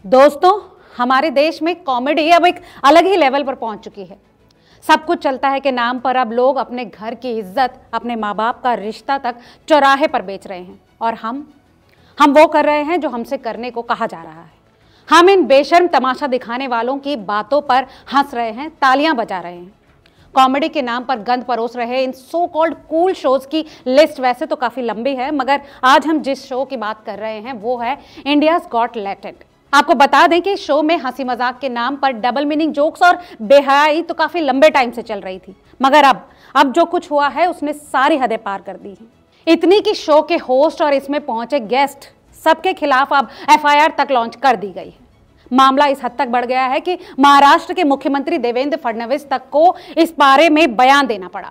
दोस्तों, हमारे देश में कॉमेडी अब एक अलग ही लेवल पर पहुंच चुकी है। सब कुछ चलता है के नाम पर अब लोग अपने घर की इज्जत, अपने माँ बाप का रिश्ता तक चौराहे पर बेच रहे हैं। और हम वो कर रहे हैं जो हमसे करने को कहा जा रहा है। हम इन बेशर्म तमाशा दिखाने वालों की बातों पर हंस रहे हैं, तालियां बजा रहे हैं। कॉमेडी के नाम पर गंद परोस रहे इन सो कॉल्ड कूल शोज की लिस्ट वैसे तो काफी लंबी है, मगर आज हम जिस शो की बात कर रहे हैं वो है इंडियाज गॉट टैलेंट। आपको बता दें कि शो में हंसी मजाक के नाम पर डबल मीनिंग जोक्स और बेहयाई तो काफी लंबे टाइम से चल रही थी, मगर अब जो कुछ हुआ है उसने सारी हदें पार कर दी हैं। इतनी कि शो के होस्ट और इसमें पहुंचे गेस्ट सबके खिलाफ अब एफआईआर तक लॉन्च कर दी गई है। मामला इस हद तक बढ़ गया है कि महाराष्ट्र के मुख्यमंत्री देवेंद्र फडणवीस तक को इस बारे में बयान देना पड़ा।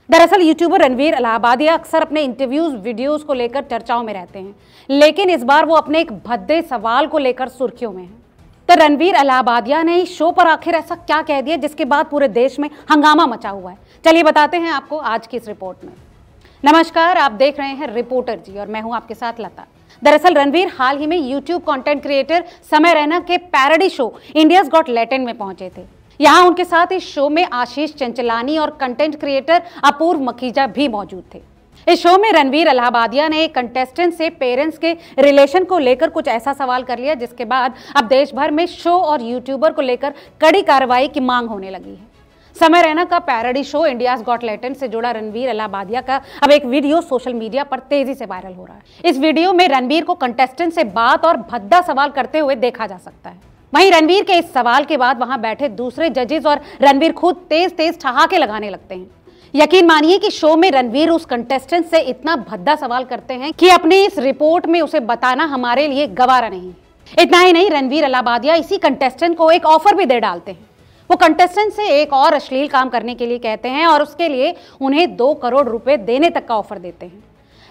दरअसल यूट्यूबर रणवीर अलाहाबादिया अक्सर अपने इंटरव्यूज वीडियोस को लेकर चर्चाओं में रहते हैं, लेकिन इस बार वो अपने एक भद्दे सवाल को लेकर सुर्खियों में हैं। तो रणवीर अलाहाबादिया ने इस शो पर आखिर ऐसा क्या कह दिया जिसके बाद पूरे देश में हंगामा मचा हुआ है, चलिए बताते हैं आपको आज की इस रिपोर्ट में। नमस्कार, आप देख रहे हैं रिपोर्टर जी और मैं हूं आपके साथ लता। दरअसल रणवीर हाल ही में यूट्यूब कंटेंट क्रिएटर समय रैना के parody show India's got talent में पहुंचे थे। यहाँ उनके साथ इस शो में आशीष चंचलानी और कंटेंट क्रिएटर अपूर्व मखीजा भी मौजूद थे। इस शो में रणवीर अलाहाबादिया ने एक कंटेस्टेंट से पेरेंट्स के रिलेशन को लेकर कुछ ऐसा सवाल कर लिया जिसके बाद अब देश भर में शो और यूट्यूबर को लेकर कड़ी कार्रवाई की मांग होने लगी है। समय रैना का parody show India's got talent से जुड़ा रणवीर अलाहाबादिया का अब एक वीडियो सोशल मीडिया पर तेजी से वायरल हो रहा है। इस वीडियो में रणवीर को कंटेस्टेंट से बात और भद्दा सवाल करते हुए देखा जा सकता है। वहीं रणवीर के इस सवाल के बाद वहां बैठे दूसरे जजेस और रणवीर खुद तेज ठहाके लगाने लगते हैं। यकीन मानिए कि शो में रणवीर उस कंटेस्टेंट से इतना भद्दा सवाल करते हैं कि अपनी इस रिपोर्ट में उसे बताना हमारे लिए गवारा नहीं। इतना ही नहीं, रणवीर अलाहाबादिया इसी कंटेस्टेंट को एक ऑफर भी दे डालते हैं। वो कंटेस्टेंट से एक और अश्लील काम करने के लिए कहते हैं और उसके लिए उन्हें 2 करोड़ रुपए देने तक का ऑफर देते हैं।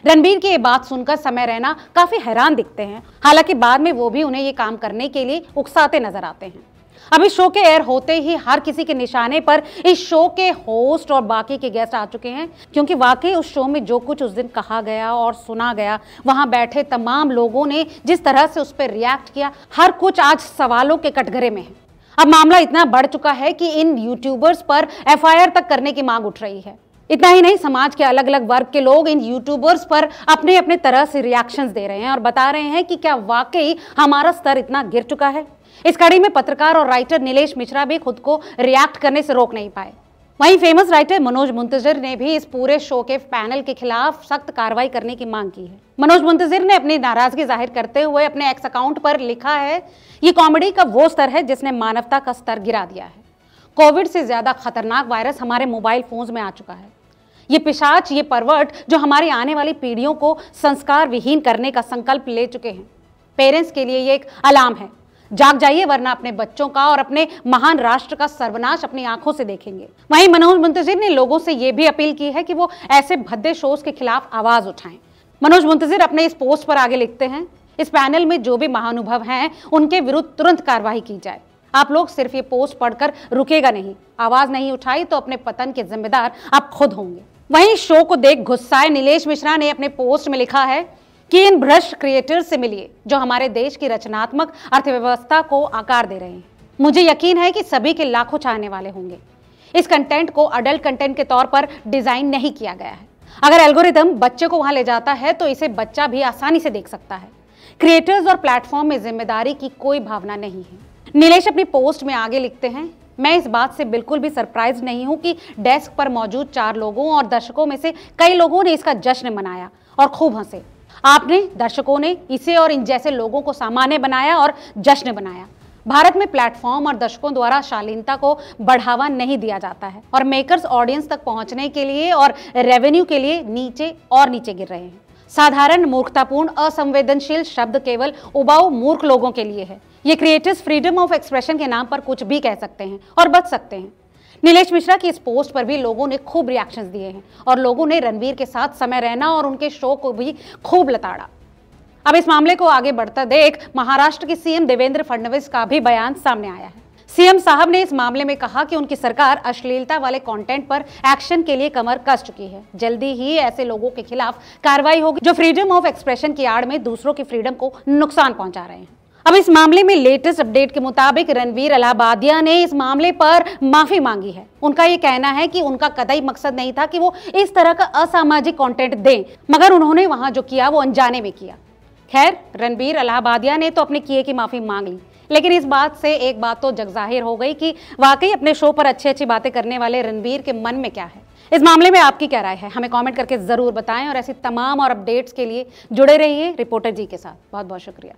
रणवीर की ये बात सुनकर समय रैना काफी हैरान दिखते हैं, हालांकि बाद में वो भी उन्हें ये काम करने के लिए उकसाते नजर आते हैं। अब इस शो के एयर होते ही हर किसी के निशाने पर इस शो के होस्ट और बाकी के गेस्ट आ चुके हैं, क्योंकि वाकई उस शो में जो कुछ उस दिन कहा गया और सुना गया, वहां बैठे तमाम लोगों ने जिस तरह से उस पर रिएक्ट किया, हर कुछ आज सवालों के कटघरे में है। अब मामला इतना बढ़ चुका है कि इन यूट्यूबर्स पर एफआईआर तक करने की मांग उठ रही है। इतना ही नहीं, समाज के अलग अलग वर्ग के लोग इन यूट्यूबर्स पर अपने अपने तरह से रिएक्शंस दे रहे हैं और बता रहे हैं कि क्या वाकई हमारा स्तर इतना गिर चुका है। इस कड़ी में पत्रकार और राइटर नीलेश मिश्रा भी खुद को रिएक्ट करने से रोक नहीं पाए। वहीं फेमस राइटर मनोज मुंतजिर ने भी इस पूरे शो के पैनल के खिलाफ सख्त कार्रवाई करने की मांग की है। मनोज मुंतजिर ने अपनी नाराजगी जाहिर करते हुए अपने एक्स अकाउंट पर लिखा है, ये कॉमेडी का वो स्तर है जिसने मानवता का स्तर गिरा दिया है। कोविड से ज्यादा खतरनाक वायरस हमारे मोबाइल फोन्स में आ चुका है। ये पिशाच, ये परवर्ट जो हमारी आने वाली पीढ़ियों को संस्कार विहीन करने का संकल्प ले चुके हैं। पेरेंट्स के लिए ये एक अलार्म है, जाग जाइए वरना अपने बच्चों का और अपने महान राष्ट्र का सर्वनाश अपनी आंखों से देखेंगे। वहीं मनोज मुंतजिर ने लोगों से यह भी अपील की है कि वो ऐसे भद्दे शोज के खिलाफ आवाज उठाएं। मनोज मुंतजिर अपने इस पोस्ट पर आगे लिखते हैं, इस पैनल में जो भी महानुभव हैं उनके विरुद्ध तुरंत कार्रवाई की जाए। आप लोग सिर्फ ये पोस्ट पढ़कर रुकेगा नहीं, आवाज नहीं उठाई तो अपने पतन के जिम्मेदार आप खुद होंगे। वहीं शो को देख गुस्साए नीलेश मिश्रा ने अपने पोस्ट में लिखा है कि इन भ्रष्ट क्रिएटर्स से मिलिए जो हमारे देश की रचनात्मक अर्थव्यवस्था को आकार दे रहे हैं। मुझे यकीन है कि सभी के लाखों चाहने वाले होंगे। इस कंटेंट को अडल्ट कंटेंट के तौर पर डिजाइन नहीं किया गया है। अगर एल्गोरिदम बच्चे को वहां ले जाता है तो इसे बच्चा भी आसानी से देख सकता है। क्रिएटर्स और प्लेटफॉर्म में जिम्मेदारी की कोई भावना नहीं है। नीलेश अपनी पोस्ट में आगे लिखते हैं, मैं इस बात से बिल्कुल भी सरप्राइज नहीं हूं कि डेस्क पर मौजूद 4 लोगों और दर्शकों में से कई लोगों ने इसका जश्न मनाया और खूब हंसे। आपने, दर्शकों ने इसे और इन जैसे लोगों को सामान्य बनाया और जश्न बनाया। भारत में प्लेटफॉर्म और दर्शकों द्वारा शालीनता को बढ़ावा नहीं दिया जाता है और मेकर्स ऑडियंस तक पहुंचने के लिए और रेवेन्यू के लिए नीचे और नीचे गिर रहे हैं। साधारण मूर्खतापूर्ण असंवेदनशील शब्द केवल उबाऊ मूर्ख लोगों के लिए है। ये क्रिएटर्स फ्रीडम ऑफ एक्सप्रेशन के नाम पर कुछ भी कह सकते हैं और बच सकते हैं। नीलेश मिश्रा की इस पोस्ट पर भी लोगों ने खूब रिएक्शंस दिए हैं और लोगों ने रणवीर के साथ समय रैना और उनके शो को भी खूब लताड़ा। अब इस मामले को आगे बढ़ता देख महाराष्ट्र के सीएम देवेंद्र फडणवीस का भी बयान सामने आया है। सीएम साहब ने इस मामले में कहा कि उनकी सरकार अश्लीलता वाले कंटेंट पर एक्शन के लिए कमर कस चुकी है। जल्दी ही ऐसे लोगों के खिलाफ कार्रवाई होगी जो फ्रीडम ऑफ एक्सप्रेशन की आड़ में दूसरों की फ्रीडम को नुकसान पहुंचा रहे हैं। अब इस मामले में लेटेस्ट अपडेट के मुताबिक रणवीर इलाहाबादिया ने इस मामले पर माफी मांगी है। उनका ये कहना है कि उनका कतई मकसद नहीं था कि वो इस तरह का असामाजिक कंटेंट दें, मगर उन्होंने वहां जो किया वो अनजाने में किया। खैर, रणवीर इलाहाबादिया ने तो अपने किए की माफी मांग ली, लेकिन इस बात से एक बात तो जगजाहिर हो गई कि वाकई अपने शो पर अच्छी अच्छी बातें करने वाले रणवीर के मन में क्या है। इस मामले में आपकी क्या राय है, हमें कमेंट करके जरूर बताएं और ऐसी तमाम और अपडेट्स के लिए जुड़े रहिए रिपोर्टर जी के साथ। बहुत बहुत शुक्रिया।